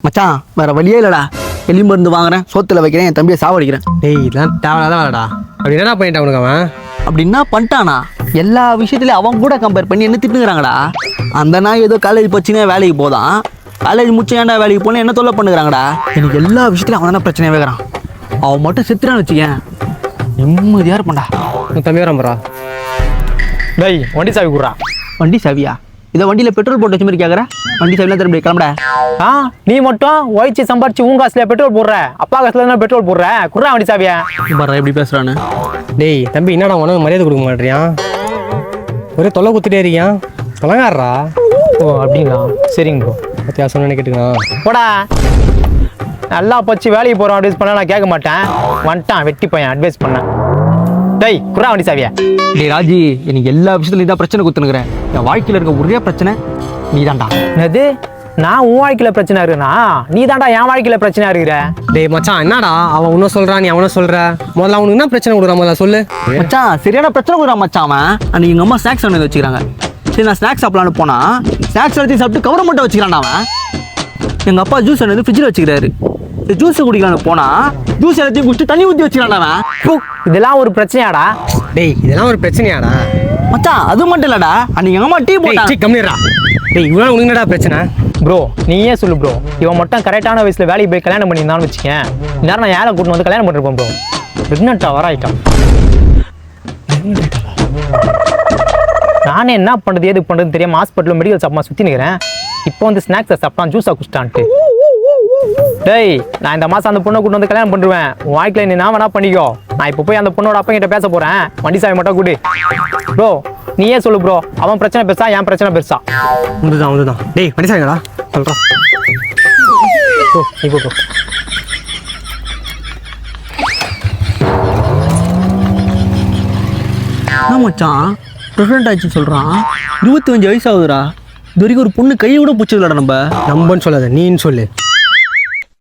மச்சான் வேற வழியே இல்லடா. எலி மருந்து வாங்குறேன், சோத்துல வைக்கிறேன், என் தம்பியை சாவடிக்கிறேன். டேய் இதெல்லாம் தேவையில்லாத வேலைடா. அப்படி என்னடா பண்ணிட்டான் உனக்கு அவன்? அப்படின்னா பண்ணிட்டானா? எல்லா விஷயத்துலையும் அவன் கூட கம்பேர் பண்ணி என்ன திட்டுங்கிறாங்கடா. அந்த நாய் ஏதோ காலேஜ் போச்சுன்னா வேலைக்கு போதான், காலேஜ் முடிச்சு ஏன்டா வேலைக்கு போன என்ன தொல்லை பண்ணுறாங்கடா. எனக்கு எல்லா விஷயத்துலையும் அவன் தானே பிரச்சனையே வைக்கிறான். அவன் மட்டும் செத்துறான்னு வச்சுக்கேன், நிம்மதியாக இருப்பான்டா. உன் தம்பி வரம்புறா. டேய் வண்டி சாவி குடுறா. வண்டி சாவியா? இதை வண்டியில் பெட்ரோல் போட்டு வச்ச மாதிரி கேட்குற? வண்டி சாவிலாம் திரும்ப கிளம்புடா. நீ மட்டும் ஒய்ச்சி சம்பாரிச்சு உன் காசுல பெட்ரோல் போடுற, அப்பா காசுல தானே பெட்ரோல் போடுற. குடுறா வண்டி சாவியா. பாரு எப்படி பேசுறான்னு. டேய் தம்பி என்னடா உனக்கு மரியாதை கொடுக்க மாட்டேறியான்? ஒரே தொலை குத்துட்டே இருக்கியான். தொலைங்காடுறா. ஓ அப்படிங்களா, சரிங்க ப்ரோ. பத்தியா சொன்ன கேட்டுக்கலாம். போடா. நல்லா பச்சு வேலைக்கு போகிறோம் அட்வைஸ் பண்ண நான் கேட்க மாட்டேன். வந்துட்டான் வெட்டி பையன் அட்வைஸ் பண்ணேன். டேய் குடுறா வண்டி சாவியா. டேய் ராஜி, எனக்கு எல்லா விஷயத்துலையும் இதான் பிரச்சனை குத்துனுக்குறேன். என் வாழ்க்கையில் இருக்க ஒரே பிரச்சனை நீ தான்டா. என்னது? நான் உன் வாழ்க்கையில் பிரச்சனை இருக்குண்ணா, நீ தான்டா என் வாழ்க்கையில் பிரச்சனை இருக்கிற. டேய் மச்சான் என்னடா அவன் ஒன்றும் சொல்கிறான், நீ அவனை சொல்கிற. முதல்ல அவனுக்கு என்ன பிரச்சனை கொடுக்குறான் முதல்ல சொல்லு. மச்சான் சரியான பிரச்சனை கொடுக்குறான் மச்சான். அவன் அன்னைக்கு எங்கள் அம்மா ஸ்நாக்ஸ் ஒன்று வச்சுக்கிறாங்க. சரி நான் ஸ்நாக்ஸ் சாப்பிடலான்னு போனால் ஸ்நாக்ஸ் எல்லாத்தையும் சாப்பிட்டு கவரை மட்டும் வச்சுக்கிறான்டா அவன். எங்கள் அப்பா ஜூஸ் வந்து ஃப்ரிட்ஜில் வச்சுக்கிறாரு. ஜூஸ் குடிக்கலான்னு போனால் ஜூஸ் எல்லாத்தையும் குடிச்சிட்டு தண்ணி ஊற்றி வச்சுக்கிறான்டா அவன். இதெல்லாம் ஒரு பிரச்சனையாடா? டேய் இதெல்லாம் ஒரு பிரச்சனையாடா? மச்சான் அது மட்டும் இல்லடா, அன்னைக்கு எங்கள் அம்மா டீ போட்டாங்க. கம்மிடுறா. டேய் இவ்வளோ உனக்கு என்னடா பிரச்சனை? ப்ரோ நீயே சொல்லு ப்ரோ. இவன் மட்டும் கரெக்டான வயசில் வேலைக்கு போய் கல்யாணம் பண்ணியிருந்தான்னு வச்சுக்கேன், நேரம் நான் யாரை கூட்டின்னு வந்து கல்யாணம் பண்ணிருப்பேன் ப்ரோ. பிரெக்னெண்ட்டாக வர ஆயிட்டான். நானே என்ன பண்ணுறது எது பண்ணுறதுன்னு தெரியாமல் ஹாஸ்பிட்டலில் மெடிக்கல் ஷாப்மா சுற்றி நிற்கிறேன். இப்போ வந்து ஸ்நாக்ஸை சாப்பிட்டான், ஜூஸாக குடிச்சிட்டான்ட்டு. டேய் நான் இந்த மாதம் அந்த பொண்ணை கூட்டு வந்து கல்யாணம் பண்ணுவேன். உன் வாழ்க்கையில் நீ நான் வேணா பண்ணிக்கோ. நான் இப்போ போய் அந்த பொண்ணோட அப்பா கிட்ட பேச போகிறேன். வண்டி சாவி மட்டும் கூடி ப்ரோ. நீயே சொல்லு ப்ரோ, அவன் பிரச்சனை பெருசா என் பிரச்சனை பெருசா? வந்துதான். டேய் வண்டி சாவிங்களா சொல்கிறான். ப்ரோ இப்போ ப்ரோ என்ன மச்சான் ப்ரெக்னென்ட் ஆச்சுன்னு சொல்கிறான். 25 வயசு ஆகுதுடா. இது வரைக்கும் ஒரு பொண்ணு கையை கூட பிடிச்சதில்லடா. நம்பன்னு சொல்லாத, நீன்னு சொல்லு.